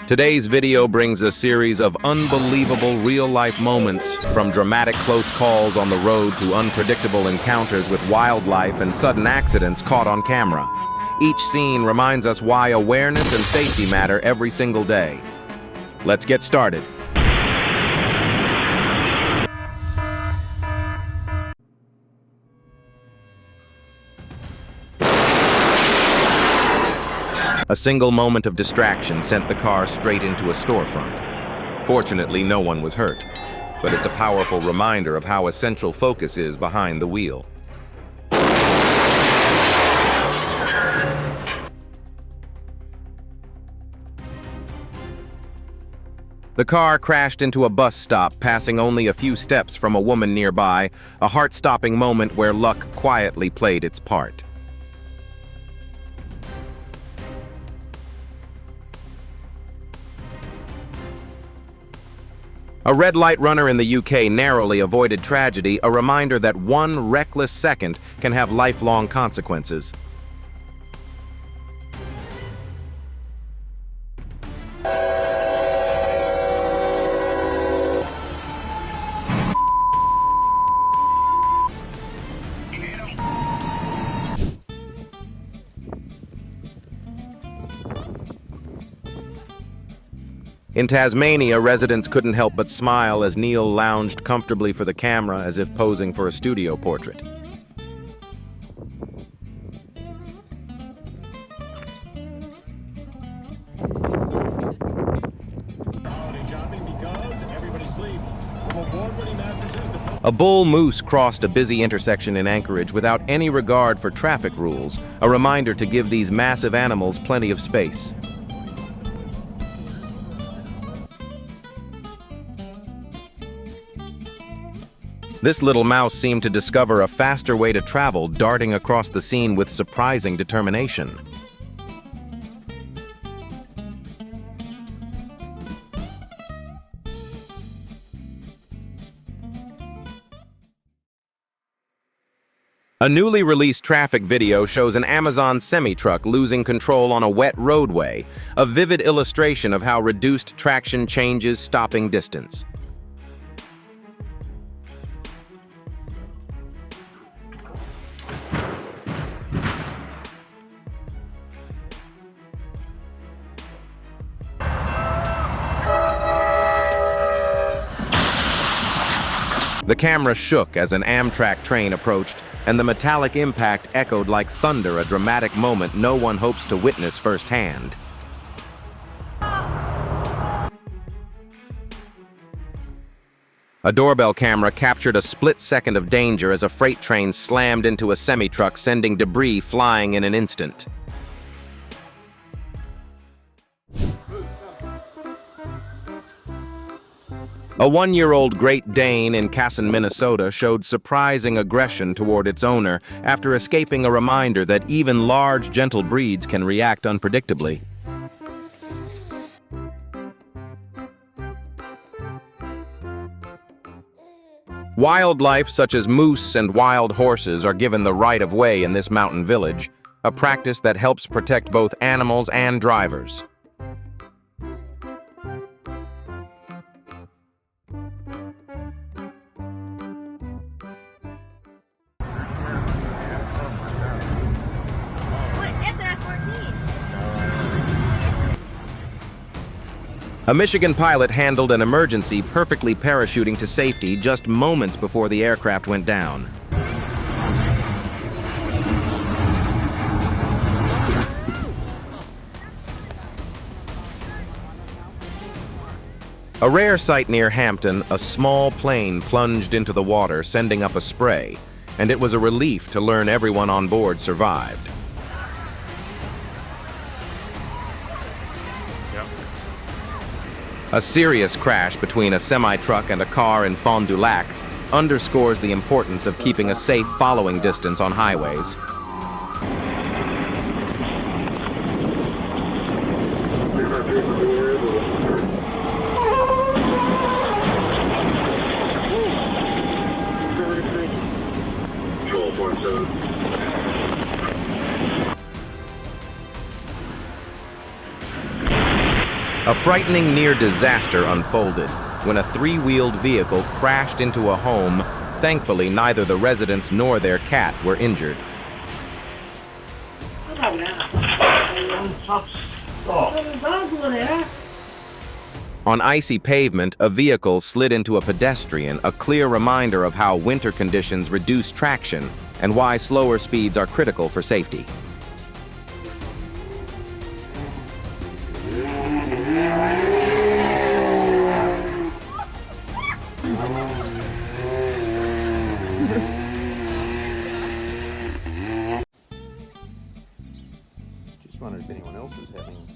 Today's video brings a series of unbelievable real-life moments, from dramatic close calls on the road to unpredictable encounters with wildlife and sudden accidents caught on camera. Each scene reminds us why awareness and safety matter every single day. Let's get started. A single moment of distraction sent the car straight into a storefront. Fortunately, no one was hurt, but it's a powerful reminder of how essential focus is behind the wheel. The car crashed into a bus stop, passing only a few steps from a woman nearby, a heart-stopping moment where luck quietly played its part. A red light runner in the UK narrowly avoided tragedy, a reminder that one reckless second can have lifelong consequences. In Tasmania, residents couldn't help but smile as Neil lounged comfortably for the camera as if posing for a studio portrait. A bull moose crossed a busy intersection in Anchorage without any regard for traffic rules, a reminder to give these massive animals plenty of space. This little mouse seemed to discover a faster way to travel, darting across the scene with surprising determination. A newly released traffic video shows an Amazon semi-truck losing control on a wet roadway, a vivid illustration of how reduced traction changes stopping distance. The camera shook as an Amtrak train approached, and the metallic impact echoed like thunder, a dramatic moment no one hopes to witness firsthand. A doorbell camera captured a split second of danger as a freight train slammed into a semi-truck, sending debris flying in an instant. A one-year-old Great Dane in Casson, Minnesota showed surprising aggression toward its owner after escaping a reminder that even large, gentle breeds can react unpredictably. Wildlife such as moose and wild horses are given the right of way in this mountain village, a practice that helps protect both animals and drivers. A Michigan pilot handled an emergency, perfectly parachuting to safety just moments before the aircraft went down. A rare sight near Hampton, a small plane plunged into the water, sending up a spray, and it was a relief to learn everyone on board survived. A serious crash between a semi-truck and a car in Fond du Lac underscores the importance of keeping a safe following distance on highways. A frightening near disaster unfolded when a three-wheeled vehicle crashed into a home. Thankfully, neither the residents nor their cat were injured. On icy pavement, a vehicle slid into a pedestrian, a clear reminder of how winter conditions reduce traction and why slower speeds are critical for safety.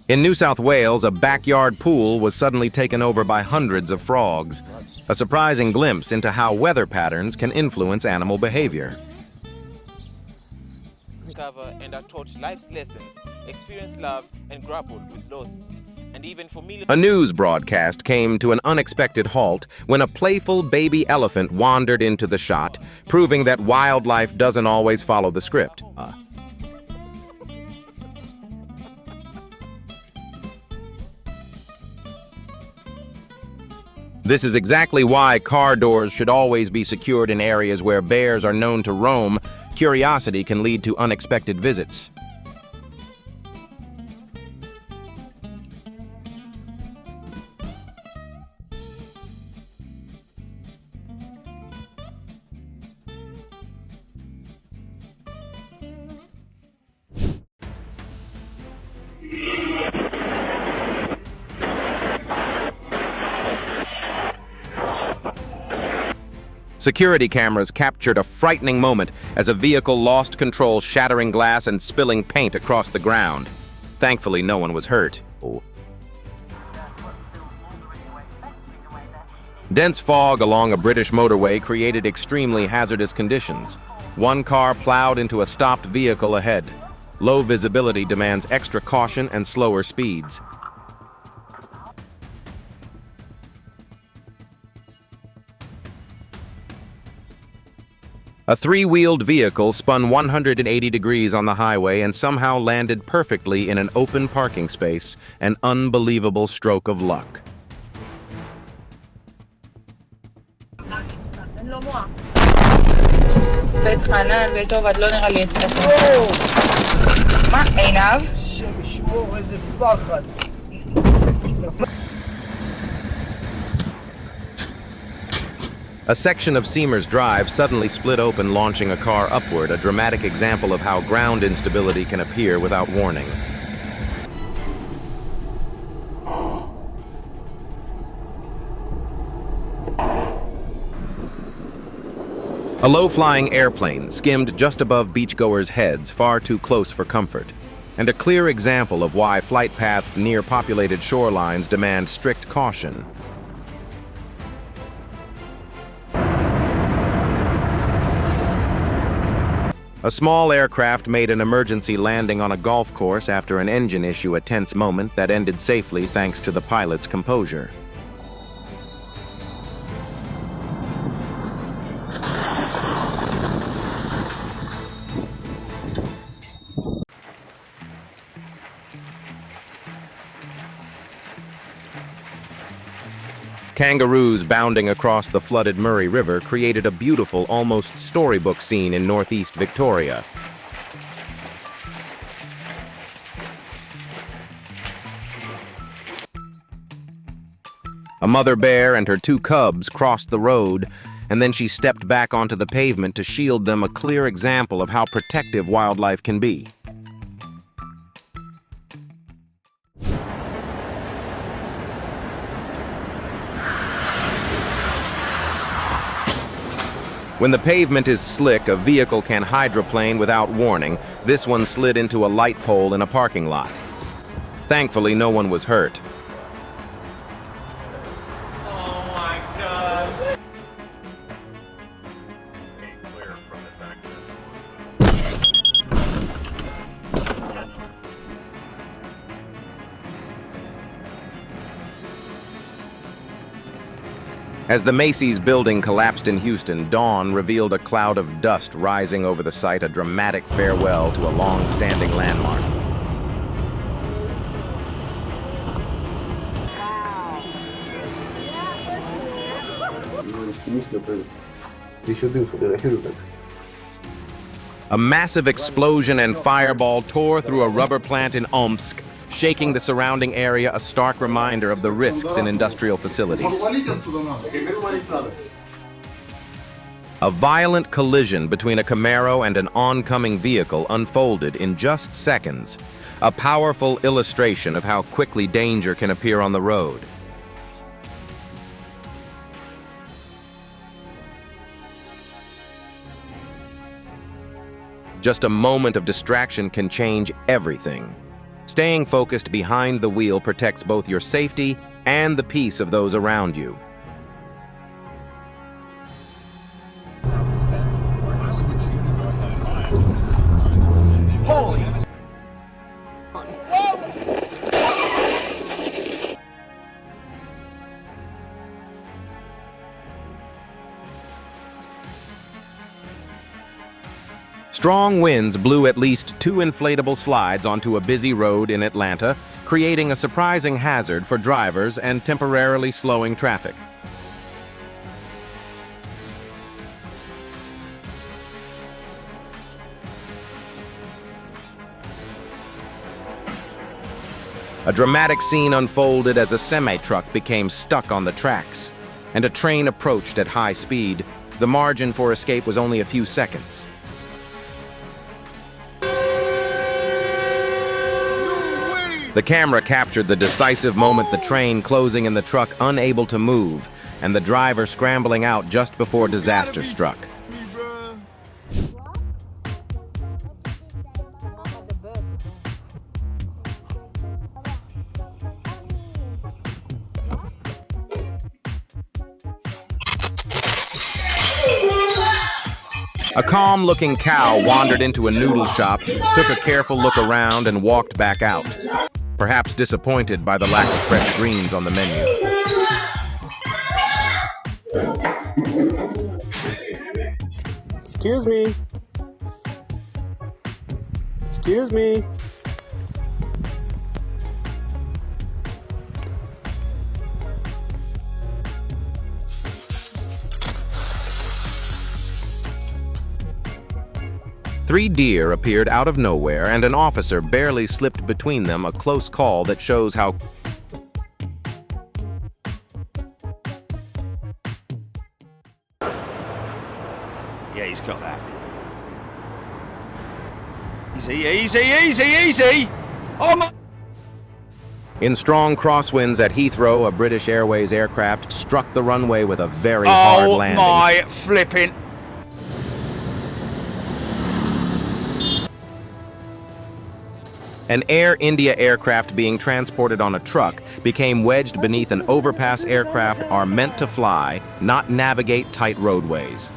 In New South Wales, a backyard pool was suddenly taken over by hundreds of frogs, a surprising glimpse into how weather patterns can influence animal behavior. Discover and are taught life's lessons, experience love, and grapple with loss. And even familiar. A news broadcast came to an unexpected halt when a playful baby elephant wandered into the shot, proving that wildlife doesn't always follow the script. This is exactly why car doors should always be secured in areas where bears are known to roam. Curiosity can lead to unexpected visits. Security cameras captured a frightening moment as a vehicle lost control, shattering glass and spilling paint across the ground. Thankfully, no one was hurt. Dense fog along a British motorway created extremely hazardous conditions. One car plowed into a stopped vehicle ahead. Low visibility demands extra caution and slower speeds. A three-wheeled vehicle spun 180 degrees on the highway and somehow landed perfectly in an open parking space, an unbelievable stroke of luck. A section of Seamers Drive suddenly split open, launching a car upward, a dramatic example of how ground instability can appear without warning. A low-flying airplane skimmed just above beachgoers' heads, far too close for comfort, and a clear example of why flight paths near populated shorelines demand strict caution. A small aircraft made an emergency landing on a golf course after an engine issue, a tense moment that ended safely thanks to the pilot's composure. Kangaroos bounding across the flooded Murray River created a beautiful, almost storybook scene in northeast Victoria. A mother bear and her two cubs crossed the road, and then she stepped back onto the pavement to shield them, a clear example of how protective wildlife can be. When the pavement is slick, a vehicle can hydroplane without warning. This one slid into a light pole in a parking lot. Thankfully, no one was hurt. Oh my God. As the Macy's building collapsed in Houston, dawn revealed a cloud of dust rising over the site, a dramatic farewell to a long-standing landmark. A massive explosion and fireball tore through a rubber plant in Omsk, shaking the surrounding area, a stark reminder of the risks in industrial facilities. A violent collision between a Camaro and an oncoming vehicle unfolded in just seconds, a powerful illustration of how quickly danger can appear on the road. Just a moment of distraction can change everything. Staying focused behind the wheel protects both your safety and the peace of those around you. Holy! Strong winds blew at least 2 inflatable slides onto a busy road in Atlanta, creating a surprising hazard for drivers and temporarily slowing traffic. A dramatic scene unfolded as a semi-truck became stuck on the tracks, and a train approached at high speed. The margin for escape was only a few seconds. The camera captured the decisive moment, the train closing and the truck unable to move, and the driver scrambling out just before disaster struck. A calm-looking cow wandered into a noodle shop, took a careful look around, and walked back out, perhaps disappointed by the lack of fresh greens on the menu. Excuse me. Excuse me. Three deer appeared out of nowhere, and an officer barely slipped between them, a close call that shows how Yeah, he's got that. Easy, easy, easy, easy! Oh my... In strong crosswinds at Heathrow, a British Airways aircraft struck the runway with a very hard landing. Oh my flipping... An Air India aircraft being transported on a truck became wedged beneath an overpass. Aircraft are meant to fly, not navigate tight roadways.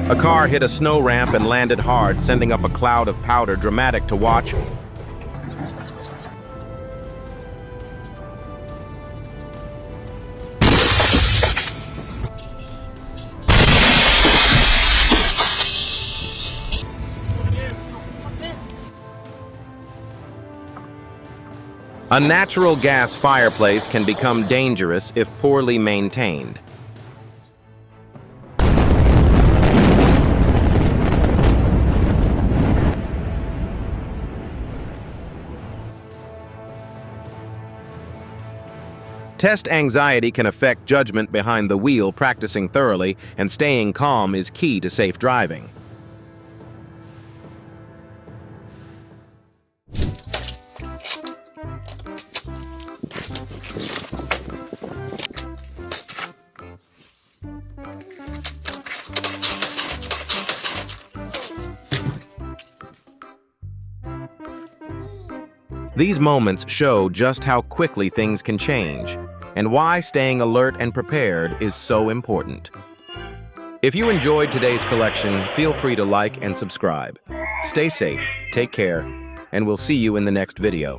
A car hit a snow ramp and landed hard, sending up a cloud of powder, dramatic to watch. A natural gas fireplace can become dangerous if poorly maintained. Test anxiety can affect judgment behind the wheel. Practicing thoroughly and staying calm is key to safe driving. These moments show just how quickly things can change, and why staying alert and prepared is so important. If you enjoyed today's collection, feel free to like and subscribe. Stay safe, take care, and we'll see you in the next video.